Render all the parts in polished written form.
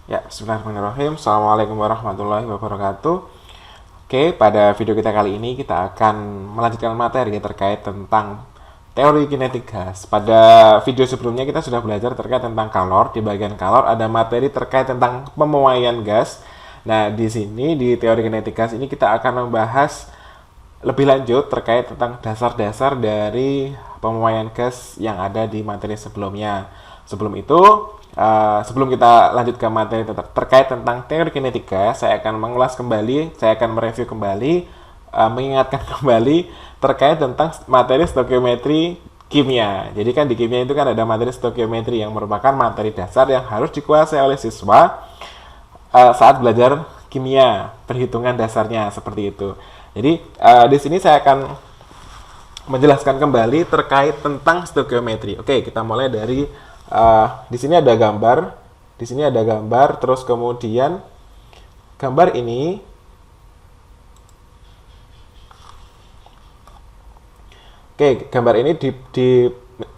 Ya, bismillahirrahmanirrahim. Assalamualaikum warahmatullahi wabarakatuh. Oke, pada video kita kali ini kita akan melanjutkan materi terkait tentang teori kinetik gas. Pada video sebelumnya kita sudah belajar terkait tentang kalor. Di bagian kalor ada materi terkait tentang pemuaian gas. Nah, di sini di teori kinetik gas ini kita akan membahas lebih lanjut terkait tentang dasar-dasar dari pemuaian gas yang ada di materi sebelumnya. Sebelum itu, sebelum kita lanjut ke materi terkait tentang teori kinetik gas, saya akan mengulas kembali, saya akan mereview kembali, mengingatkan kembali terkait tentang materi stoikiometri kimia. Jadi kan di kimia itu kan ada materi stoikiometri yang merupakan materi dasar yang harus dikuasai oleh siswa saat belajar kimia, perhitungan dasarnya seperti itu. Jadi di sini saya akan menjelaskan kembali terkait tentang stoikiometri. Oke, kita mulai dari di sini ada gambar, terus kemudian gambar ini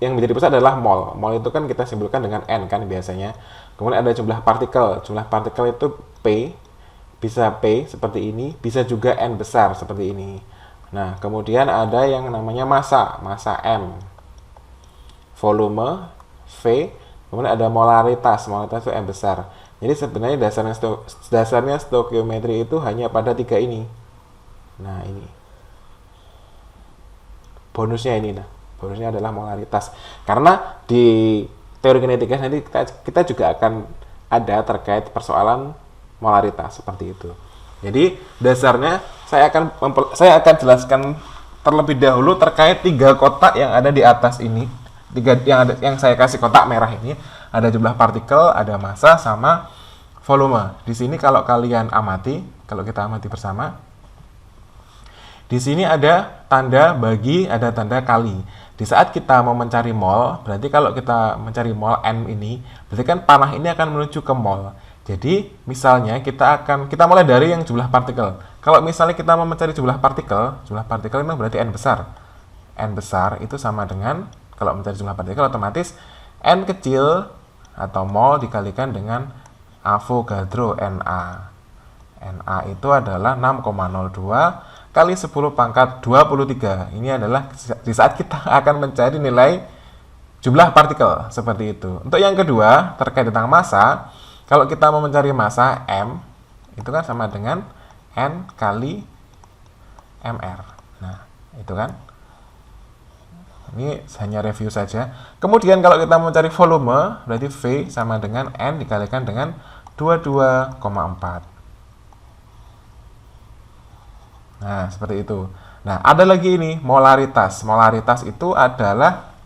yang menjadi pusat adalah mol. Mol itu kan kita simpulkan dengan N kan biasanya. Kemudian ada jumlah partikel. Jumlah partikel itu P, bisa P seperti ini, bisa juga N besar seperti ini. Nah, kemudian ada yang namanya massa M. Volume V, kemudian ada molaritas itu M besar. Jadi sebenarnya dasarnya stoikiometri itu hanya pada tiga ini. Nah, ini bonusnya adalah molaritas. Karena di teori kinetik gas nanti kita juga akan ada terkait persoalan molaritas seperti itu. Jadi dasarnya saya akan jelaskan terlebih dahulu terkait tiga kotak yang ada di atas ini. Yang saya kasih kotak merah ini ada jumlah partikel, ada massa, sama volume. Di sini kalau kalian amati, kalau kita amati bersama, di sini ada tanda bagi, ada tanda kali. Di saat kita mau mencari mol, berarti kalau kita mencari mol N ini, berarti kan panah ini akan menuju ke mol. Jadi misalnya kita mulai dari yang jumlah partikel. Kalau misalnya kita mau mencari jumlah partikel itu berarti N besar. N besar itu sama dengan, kalau mencari jumlah partikel otomatis N kecil atau mol dikalikan dengan Avogadro Na. Na itu adalah 6,02 kali 10 pangkat 23. Ini adalah di saat kita akan mencari nilai jumlah partikel seperti itu. Untuk yang kedua terkait tentang massa, kalau kita mau mencari massa M itu kan sama dengan N kali Mr. Nah, itu kan. Ini hanya review saja. Kemudian kalau kita mencari volume, berarti V sama dengan N dikalikan dengan 22,4. Nah, seperti itu. Nah, ada lagi ini, molaritas. Molaritas itu adalah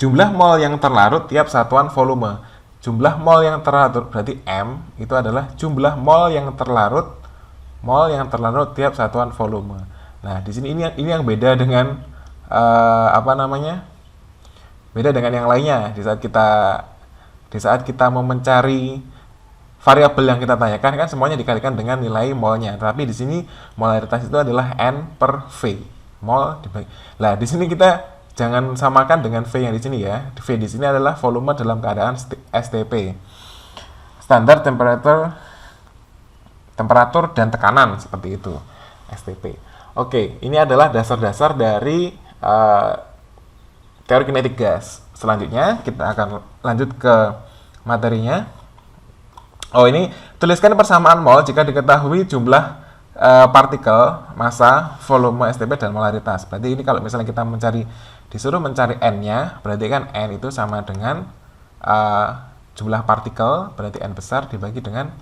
jumlah mol yang terlarut tiap satuan volume. Jumlah mol yang terlarut berarti M itu adalah jumlah mol yang terlarut tiap satuan volume. Nah, di sini ini yang beda dengan beda dengan yang lainnya. Di saat kita mau mencari variabel yang kita tanyakan kan semuanya dikalikan dengan nilai molnya. Tapi di sini molaritas itu adalah N per V. Mol dibagi. Nah, di sini kita jangan samakan dengan V yang di sini ya. V di sini adalah volume dalam keadaan STP. Standar temperatur dan tekanan seperti itu. STP. Oke, ini adalah dasar-dasar dari teori kinetik gas. Selanjutnya kita akan lanjut ke materinya. Oh, ini tuliskan persamaan mol jika diketahui jumlah partikel, massa, volume, STP, dan molaritas. Berarti ini kalau misalnya kita disuruh mencari N-nya, berarti kan N itu sama dengan jumlah partikel, berarti N besar dibagi dengan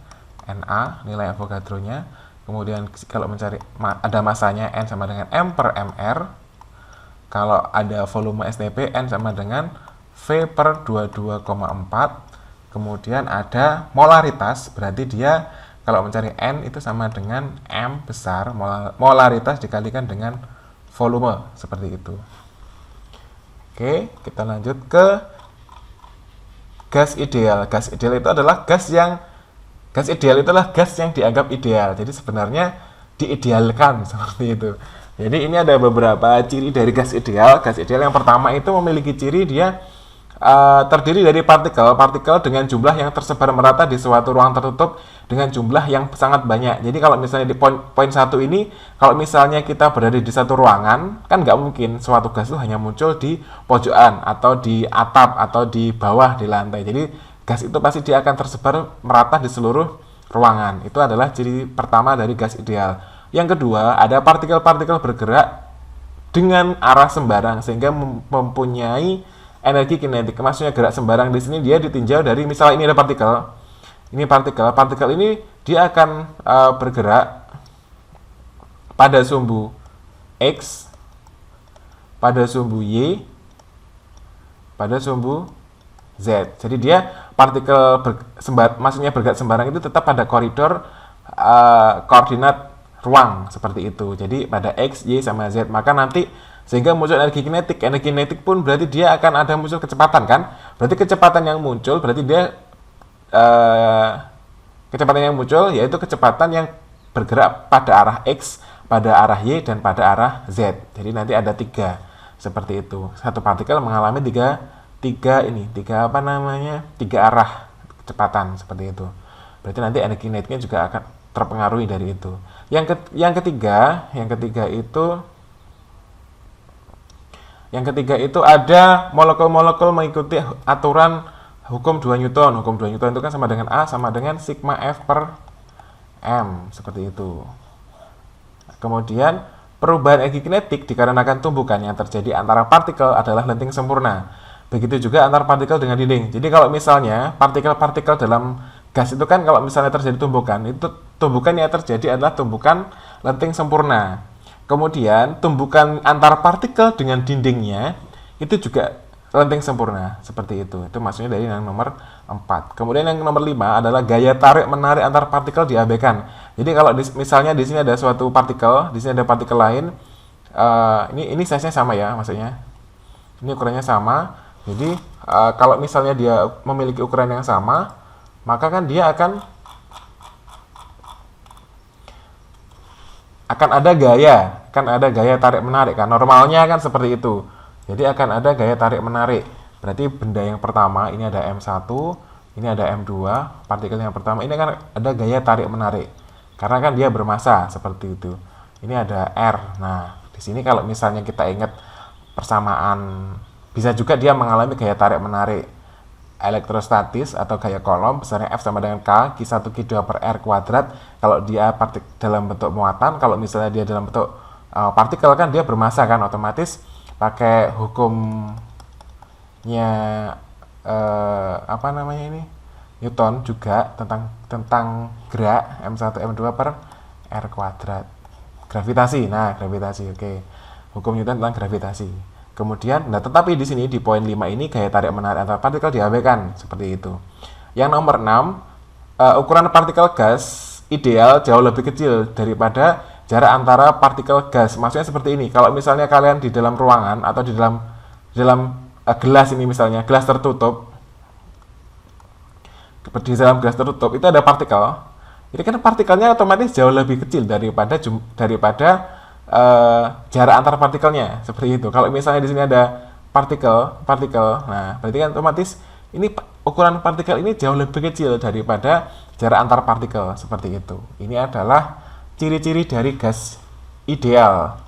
Na, nilai Avogadro-nya. Kemudian kalau mencari ada massanya, N sama dengan M per Mr. Kalau ada volume STP, N sama dengan V per 22,4. Kemudian ada molaritas, berarti dia kalau mencari N itu sama dengan M besar, molaritas dikalikan dengan volume, seperti itu. Oke, kita lanjut ke gas ideal. Gas ideal itu adalah gas yang dianggap ideal. Jadi sebenarnya diidealkan seperti itu. Jadi ini ada beberapa ciri dari gas ideal. Gas ideal yang pertama itu memiliki ciri dia terdiri dari partikel dengan jumlah yang tersebar merata di suatu ruang tertutup dengan jumlah yang sangat banyak. Jadi kalau misalnya di poin 1 ini, kalau misalnya kita berada di satu ruangan, kan nggak mungkin suatu gas itu hanya muncul di pojokan atau di atap atau di bawah di lantai. Jadi gas itu pasti dia akan tersebar merata di seluruh ruangan. Itu adalah ciri pertama dari gas ideal. Yang kedua, ada partikel-partikel bergerak dengan arah sembarang sehingga mempunyai energi kinetik. Maksudnya gerak sembarang di sini dia ditinjau dari, misalnya ini ada partikel. Ini partikel ini dia akan bergerak pada sumbu X, pada sumbu Y, pada sumbu Z. Jadi dia partikel maksudnya bergerak sembarang itu tetap pada koridor koordinat ruang seperti itu. Jadi pada X, Y sama Z. Maka nanti sehingga muncul energi kinetik. Energi kinetik pun berarti dia akan ada muncul kecepatan kan? Berarti kecepatan yang muncul berarti dia kecepatan yang muncul yaitu kecepatan yang bergerak pada arah X, pada arah Y, dan pada arah Z. Jadi nanti ada 3 seperti itu. Satu partikel mengalami tiga arah kecepatan seperti itu. Berarti nanti energi kinetiknya juga akan terpengaruhi dari itu. Yang ketiga itu ada molekul-molekul mengikuti aturan hukum 2 Newton. Hukum 2 Newton itu kan sama dengan A sama dengan sigma F per M. Seperti itu. Kemudian, perubahan energi kinetik dikarenakan tumbukan yang terjadi antara partikel adalah lenting sempurna. Begitu juga antar partikel dengan dinding. Jadi kalau misalnya partikel-partikel dalam gas itu kan kalau misalnya terjadi tumbukan, itu tumbukan yang terjadi adalah tumbukan lenting sempurna. Kemudian tumbukan antar partikel dengan dindingnya itu juga lenting sempurna seperti itu. Itu maksudnya dari yang nomor 4. Kemudian yang nomor 5 adalah gaya tarik menarik antar partikel diabaikan. Jadi kalau misalnya di sini ada suatu partikel, di sini ada partikel lain, ini size-nya sama ya, maksudnya. Ini ukurannya sama. Jadi kalau misalnya dia memiliki ukuran yang sama, maka kan dia akan ada gaya tarik menarik kan, normalnya kan seperti itu. Jadi akan ada gaya tarik menarik. Berarti benda yang pertama ini ada M1, ini ada M2, partikel yang pertama ini kan ada gaya tarik menarik. Karena kan dia bermassa seperti itu. Ini ada R. Nah, di sini kalau misalnya kita ingat persamaan, bisa juga dia mengalami gaya tarik menarik elektrostatis atau gaya kolom besarnya F sama dengan K, Q1 Q2 per R kuadrat. Kalau dia dalam bentuk muatan, kalau misalnya dia dalam bentuk partikel kan dia bermassa kan, otomatis pakai hukumnya Newton juga tentang gerak M1 M2 per R kuadrat. Gravitasi. Nah, gravitasi. Oke. Hukum Newton tentang gravitasi. Kemudian, tetapi di sini di poin 5 ini gaya tarik menarik antar partikel diabaikan seperti itu. Yang nomor 6, ukuran partikel gas ideal jauh lebih kecil daripada jarak antara partikel gas. Maksudnya seperti ini. Kalau misalnya kalian di dalam ruangan atau di dalam gelas ini misalnya, gelas tertutup. Di dalam gelas tertutup itu ada partikel. Ini kan partikelnya otomatis jauh lebih kecil daripada jarak antar partikelnya, seperti itu. Kalau misalnya di sini ada partikel, nah berarti kan otomatis ini ukuran partikel ini jauh lebih kecil daripada jarak antar partikel, seperti itu. Ini adalah ciri-ciri dari gas ideal.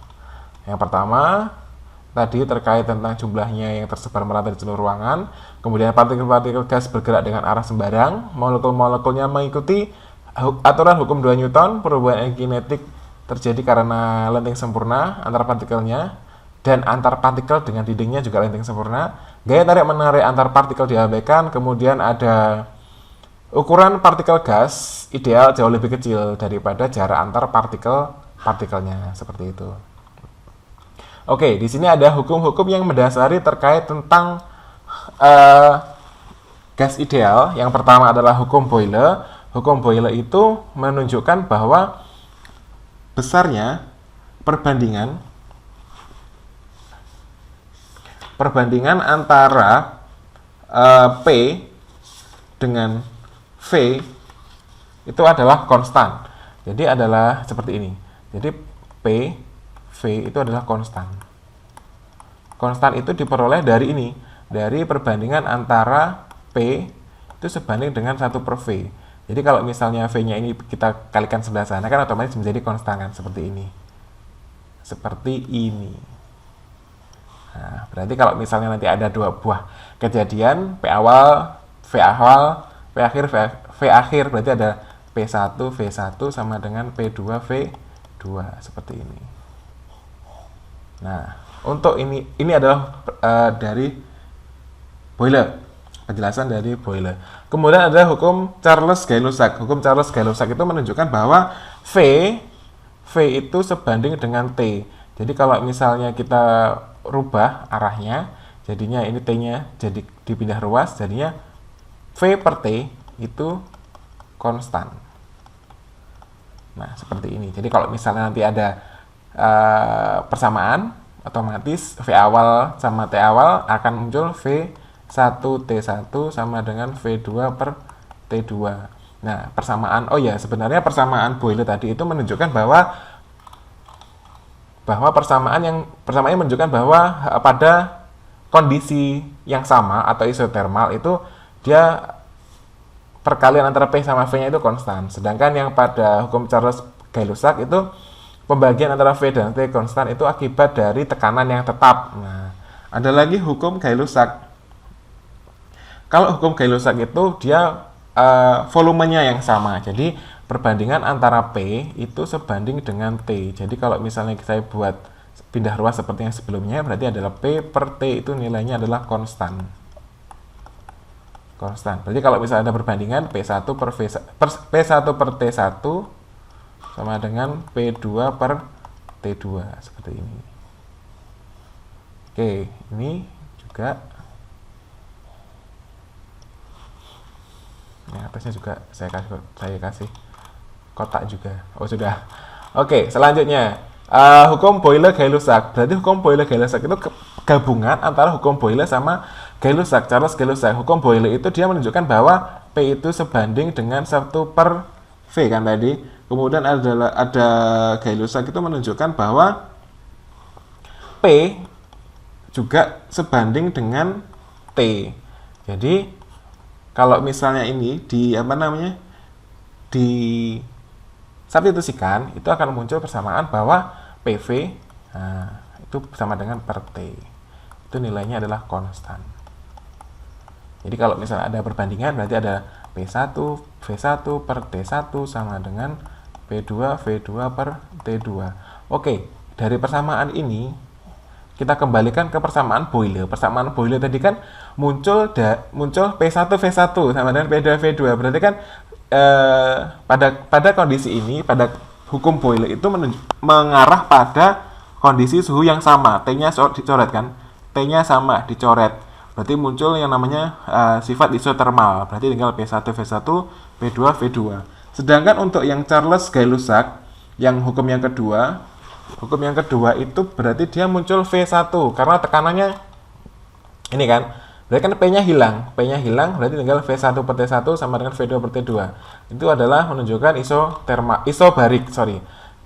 Yang pertama tadi terkait tentang jumlahnya yang tersebar merata di seluruh ruangan. Kemudian partikel-partikel gas bergerak dengan arah sembarang, molekul-molekulnya mengikuti aturan hukum 2 Newton, perubahan energi kinetik terjadi karena lenting sempurna antar partikelnya, dan antar partikel dengan dindingnya juga lenting sempurna. Gaya tarik menarik antar partikel diabaikan. Kemudian ada ukuran partikel gas ideal jauh lebih kecil daripada jarak antar partikelnya, seperti itu. Oke, di sini ada hukum-hukum yang mendasari terkait tentang gas ideal. Yang pertama adalah hukum Boyle. Hukum Boyle itu menunjukkan bahwa besarnya perbandingan antara P dengan V itu adalah konstan. Jadi adalah seperti ini. Jadi P, V itu adalah konstan. Konstan itu diperoleh dari ini. dari perbandingan antara P itu sebanding dengan 1/V. Jadi kalau misalnya V-nya ini kita kalikan sebelah sana kan otomatis menjadi konstan kan, seperti ini. Seperti ini. Nah, berarti kalau misalnya nanti ada dua buah kejadian, P awal, V akhir, berarti ada P1, V1 sama dengan P2, V2, seperti ini. Nah, untuk ini adalah dari Boyle, penjelasan dari Boyle. Kemudian ada hukum Charles-Gay-Lussac. Hukum Charles-Gay-Lussac itu menunjukkan bahwa V itu sebanding dengan T. Jadi kalau misalnya kita rubah arahnya, jadinya ini T-nya jadi dipindah ruas, jadinya V per T itu konstan. Nah, seperti ini. Jadi kalau misalnya nanti ada persamaan, otomatis V awal sama T awal akan muncul V1T1 sama dengan V2 per T2. Nah, sebenarnya persamaan Boyle tadi itu menunjukkan bahwa persamaan menunjukkan bahwa pada kondisi yang sama atau isothermal itu dia perkalian antara P sama V-nya itu konstan. Sedangkan yang pada hukum Charles-Gay-Lussac itu pembagian antara V dan T konstan itu akibat dari tekanan yang tetap. Nah, ada lagi hukum Gay-Lussac. Kalau hukum Gay-Lussac itu dia volumenya yang sama. Jadi perbandingan antara P itu sebanding dengan T. Jadi kalau misalnya saya buat pindah ruas seperti yang sebelumnya, berarti adalah P per T itu nilainya adalah konstan. Berarti kalau misalnya ada perbandingan P1 per T1 sama dengan P2 per T2 seperti ini. Oke, ini juga ya, atasnya juga saya kasih kotak juga. Oh, sudah. Oke, selanjutnya hukum Boyle-Gay-Lussac. Berarti hukum Boyle-Gay-Lussac itu gabungan antara hukum Boyle sama Gay-Lussac, Charles-Gay-Lussac. Hukum Boyle itu dia menunjukkan bahwa P itu sebanding dengan 1 per V kan tadi. Kemudian ada Gay-Lussac itu menunjukkan bahwa P juga sebanding dengan T. Jadi kalau misalnya ini substitusikan, itu akan muncul persamaan bahwa PV itu sama dengan per T. Itu nilainya adalah konstan. Jadi kalau misalnya ada perbandingan, berarti ada P1, V1 per T1 sama dengan P2, V2 per T2. Oke, dari persamaan ini, kita kembalikan ke persamaan Boyle. Persamaan Boyle tadi kan muncul P1, V1 sama dengan P2, V2. Berarti kan pada kondisi ini, pada hukum Boyle itu mengarah pada kondisi suhu yang sama. T-nya dicoret kan? T-nya sama, dicoret. Berarti muncul yang namanya sifat isothermal. Berarti tinggal P1, V1, P2, V2. Sedangkan untuk yang Charles-Gay-Lussac, yang hukum yang kedua itu berarti dia muncul V1. Karena tekanannya ini kan, berarti kan P-nya hilang, berarti tinggal V1 per T1 sama dengan V2 per T2. Itu adalah menunjukkan isobarik.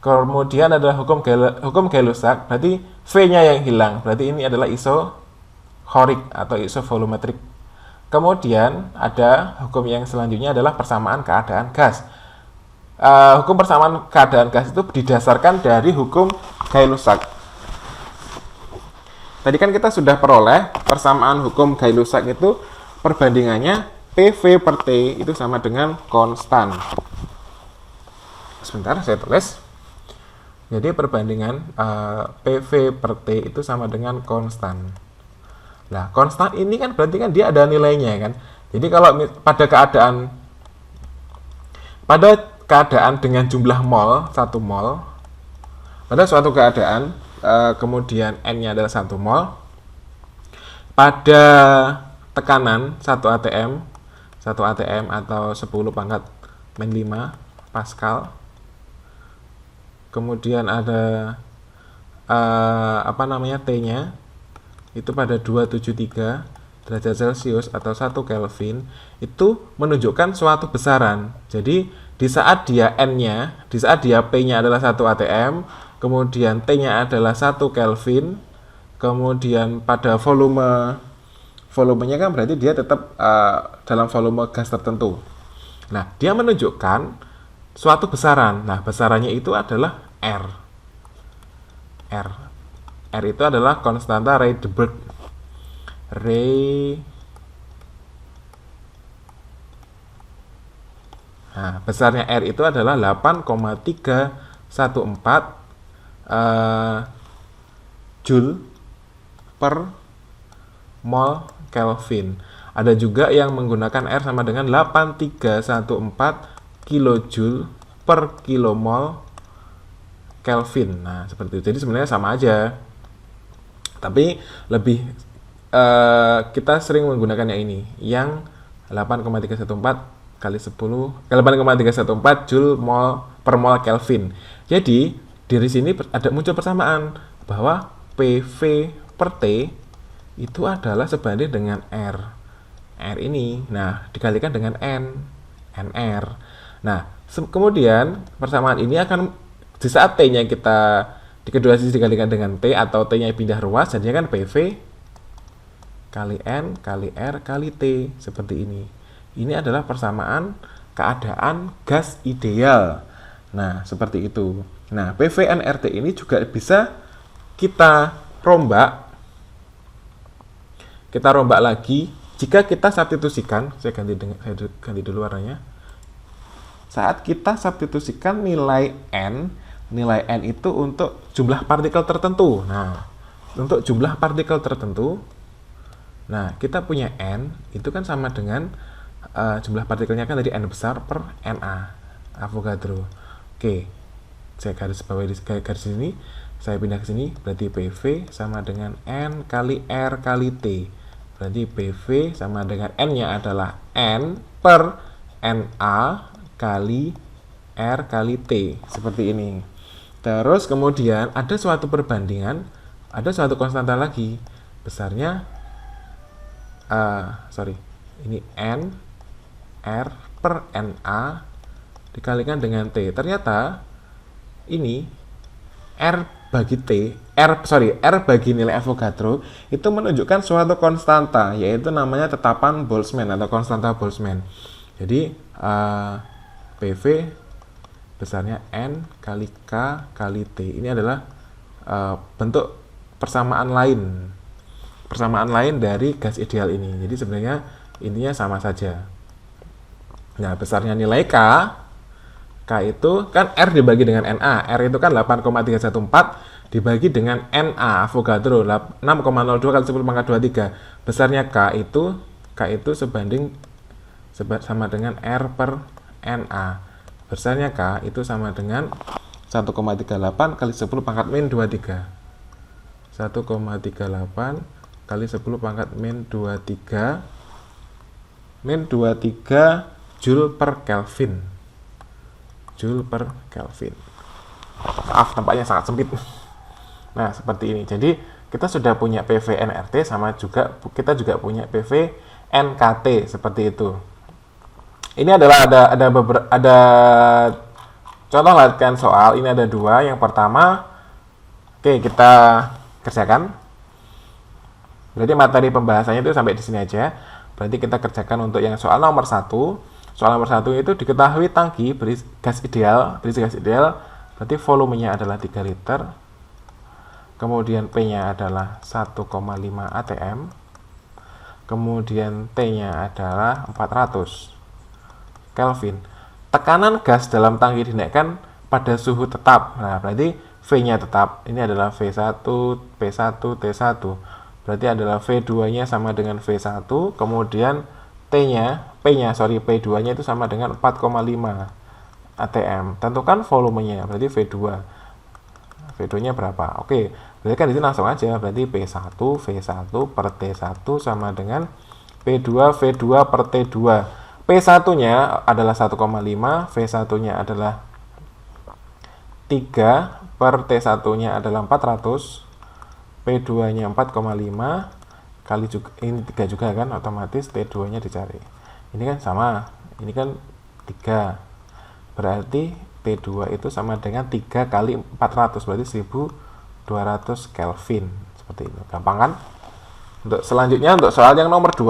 Kemudian ada hukum Gay-Lussac, berarti V-nya yang hilang, berarti ini adalah isochoric atau isovolumetrik. Kemudian ada hukum yang selanjutnya adalah persamaan keadaan gas. Hukum persamaan keadaan gas itu didasarkan dari hukum Gay-Lussac. Tadi kan kita sudah peroleh persamaan hukum Gay-Lussac itu perbandingannya PV per T itu sama dengan konstan. Sebentar, saya tulis. Jadi perbandingan PV per T itu sama dengan konstan. Nah, konstan ini kan berarti kan dia ada nilainya kan. Jadi kalau pada keadaan dengan jumlah mol, 1 mol, pada suatu keadaan kemudian N-nya adalah 1 mol, pada tekanan 1 atm atau 10 pangkat min 5 Pascal, kemudian ada T-nya itu pada 273 derajat Celcius atau 1 Kelvin, itu menunjukkan suatu besaran. Jadi di saat dia P-nya adalah 1 atm, kemudian T-nya adalah 1 Kelvin, kemudian pada volume volumenya kan berarti dia tetap dalam volume gas tertentu. Nah, dia menunjukkan suatu besaran. Nah, besarannya itu adalah R. R itu adalah konstanta Rydberg. Nah, besarnya R itu adalah 8,314 Joule per mol Kelvin. Ada juga yang menggunakan R sama dengan 8314 kilojoule per kilomol Kelvin. Nah, seperti itu. Jadi sebenarnya sama aja. Tapi lebih kita sering menggunakan yang ini, yang 8,314 kali 10 8,314 Joule per mol Kelvin. Jadi dari sini ada muncul persamaan bahwa PV per T itu adalah sebanding dengan R ini. Nah, dikalikan dengan NR. Nah, kemudian persamaan ini akan di saat T-nya kita di kedua sisi dikalikan dengan T atau T-nya pindah ruas, jadinya kan PV kali N kali R kali T seperti ini. Ini adalah persamaan keadaan gas ideal. Nah, seperti itu. Nah, PV-NRT ini juga bisa kita rombak. Kita rombak lagi jika kita substitusikan. Saya ganti dulu warnanya. Saat kita substitusikan nilai N itu untuk jumlah partikel tertentu. Nah, untuk jumlah partikel tertentu, nah, kita punya N itu kan sama dengan jumlah partikelnya kan tadi N besar per Na Avogadro. Oke, saya garis bawah di garis ini, saya pindah ke sini, berarti PV sama dengan N kali R kali T. Berarti PV sama dengan N-nya adalah N per Na kali R kali T. Seperti ini. Terus kemudian ada suatu perbandingan, ada suatu konstanta lagi. Besarnya, ini N R per Na dikalikan dengan T. Ternyata ini R bagi nilai Avogadro itu menunjukkan suatu konstanta, yaitu namanya tetapan Boltzmann atau konstanta Boltzmann. Jadi PV besarnya N kali K kali T. Ini adalah bentuk persamaan lain dari gas ideal ini. Jadi sebenarnya intinya sama saja. Nah, besarnya nilai K itu kan R dibagi dengan Na. R itu kan 8,314 dibagi dengan Na Avogadro 6,02 kali 10 pangkat 23. Besarnya K itu sama dengan R per Na. Besarnya K itu sama dengan 1,38 kali 10 pangkat min 23. 1,38 kali 10 pangkat min 23 Joule per Kelvin. Maaf, tampaknya sangat sempit. Nah, seperti ini. Jadi kita sudah punya PV NRT, sama juga kita juga punya PV NKT seperti itu. Ini adalah ada contoh latihan soal. Ini ada dua. Yang pertama, oke, kita kerjakan. Berarti materi pembahasannya itu sampai di sini aja. Berarti kita kerjakan untuk yang soal nomor 1. Soal nomor 1 itu diketahui tangki berisi gas ideal, berarti volumenya adalah 3 liter. Kemudian P-nya adalah 1,5 atm. Kemudian T-nya adalah 400 Kelvin. Tekanan gas dalam tangki dinaikkan pada suhu tetap. Nah, berarti V-nya tetap. Ini adalah V1, P1, T1. Berarti adalah V2-nya sama dengan V1, kemudian P2-nya itu sama dengan 4,5 atm. Tentukan volumenya, berarti V2-nya berapa? Oke, berarti kan di sini langsung aja, berarti V1 per T1 sama dengan V2 per T2. P1-nya adalah 1,5, V1-nya adalah 3 per T1-nya adalah 400, P2-nya 4,5 kali juga, ini 3 juga kan, otomatis T2-nya dicari. Ini kan sama, ini kan 3. Berarti T2 itu sama dengan 3 kali 400, berarti 1200 Kelvin. Seperti itu. Gampang kan? Untuk selanjutnya untuk soal yang nomor 2.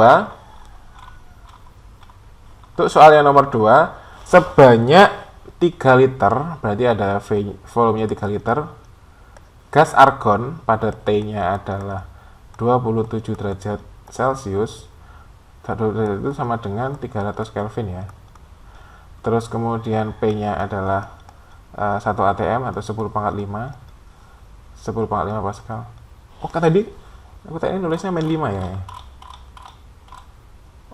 Untuk soal yang nomor 2, sebanyak 3 liter, berarti ada volumenya 3 liter, gas argon pada T-nya adalah 27 derajat Celcius. Derajat itu sama dengan 300 Kelvin ya. Terus kemudian P-nya adalah 1 atm atau 10 pangkat 5 Pascal. Oh kan tadi aku tadi nulisnya min 5 ya.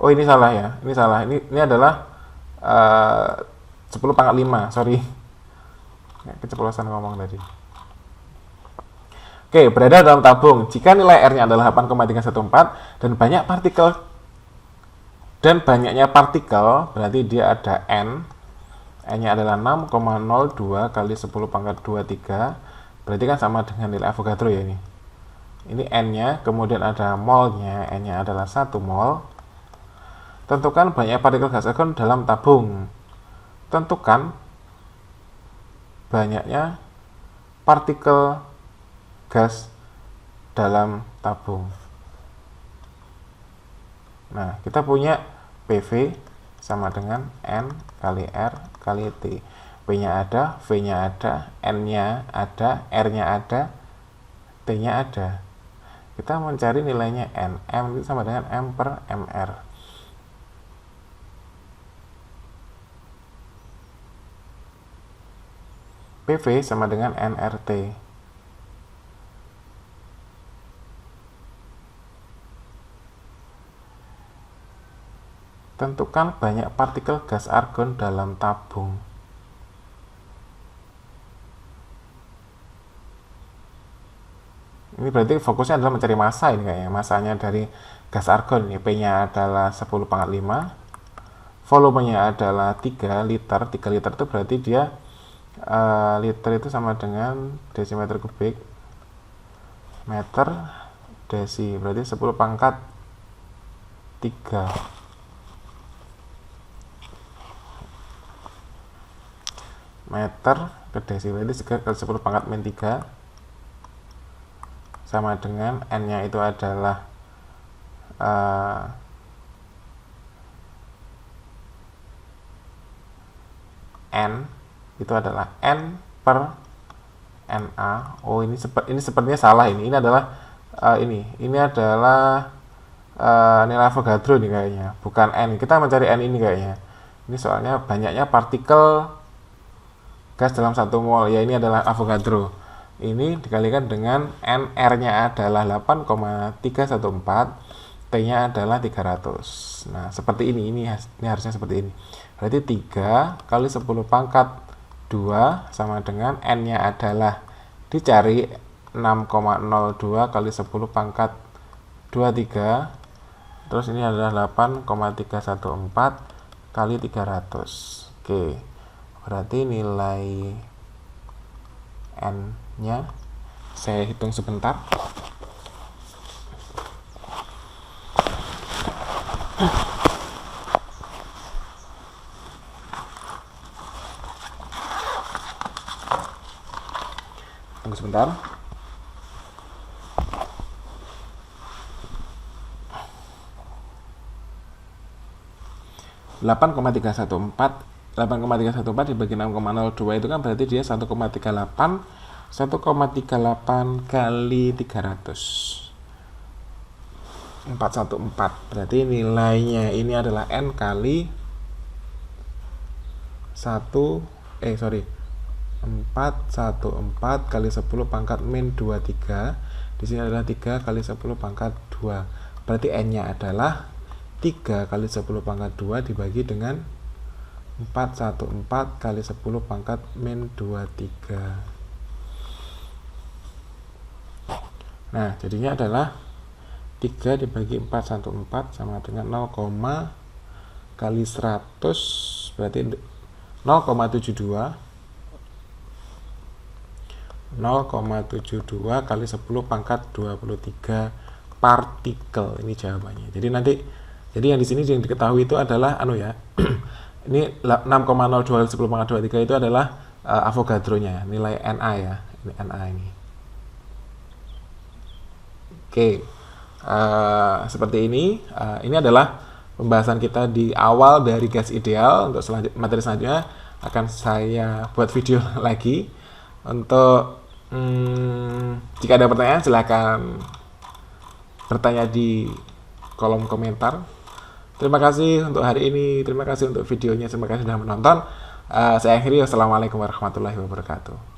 Oh ini salah ya, ini adalah 10 pangkat 5, sorry, keceplosan ngomong tadi. Oke, berada dalam tabung jika nilai R-nya adalah 8,314 dan banyaknya partikel, berarti dia ada N-nya adalah 6,02 kali 10 pangkat 23, berarti kan sama dengan nilai Avogadro ya ini. Ini N-nya, kemudian ada mol-nya, N-nya adalah 1 mol. Tentukan banyak partikel gas argon dalam tabung. Tentukan banyaknya partikel gas dalam tabung. Nah, kita punya PV sama dengan N kali R kali T. P-nya ada, V-nya ada, N-nya ada, R-nya ada, T-nya ada. Kita mencari nilainya N. M itu sama dengan M per MR. PV sama dengan nRT. Tentukan banyak partikel gas argon dalam tabung. Ini berarti fokusnya adalah mencari massa ini kayaknya. Massanya dari gas argon ini, P-nya adalah 10 pangkat 5. Volumenya adalah 3 liter. 3 liter itu berarti dia liter itu sama dengan desimeter kubik meter desi, berarti 10 pangkat 3 meter ke desi, berarti 3 kali 10 pangkat min 3 sama dengan N nya itu adalah N itu adalah N per NA. Oh ini sepertinya salah ini adalah ini adalah nilai Avogadro nih kayaknya, bukan N. Kita mencari N ini kayaknya. Ini soalnya banyaknya partikel gas dalam 1 mol, ya ini adalah Avogadro. Ini dikalikan dengan NR-nya adalah 8,314, T-nya adalah 300. Nah, seperti ini harusnya seperti ini. Berarti 3 kali 10 pangkat 2 sama dengan N-nya adalah dicari 6,02 kali 10 pangkat 23. Terus ini adalah 8,314 kali 300. Oke. Berarti nilai N-nya saya hitung sebentar. Tunggu sebentar. 8,314 dibagi 6,02 itu kan berarti dia 1,38 kali 300. 414. Berarti nilainya ini adalah N kali 414 kali 10 pangkat min 23. Di sini adalah 3 kali 10 pangkat 2. Berarti N-nya adalah 3 kali 10 pangkat 2 dibagi dengan 414 kali 10 pangkat min 23. Nah, jadinya adalah 3 dibagi 414 sama dengan 0, kali 100, berarti 0,72 kali 10 pangkat 23 partikel. Ini jawabannya. Jadi yang di sini yang diketahui itu adalah ini 6,02 kali 10 pangkat 23 itu adalah Avogadro-nya, nilai NA ya. Ini NA ini. Oke. seperti ini. Ini adalah pembahasan kita di awal dari gas ideal. Untuk materi selanjutnya akan saya buat video lagi. Untuk jika ada pertanyaan silahkan bertanya di kolom komentar. Terima kasih untuk hari ini, terima kasih untuk videonya, terima kasih sudah menonton. Saya akhiri, wassalamualaikum warahmatullahi wabarakatuh.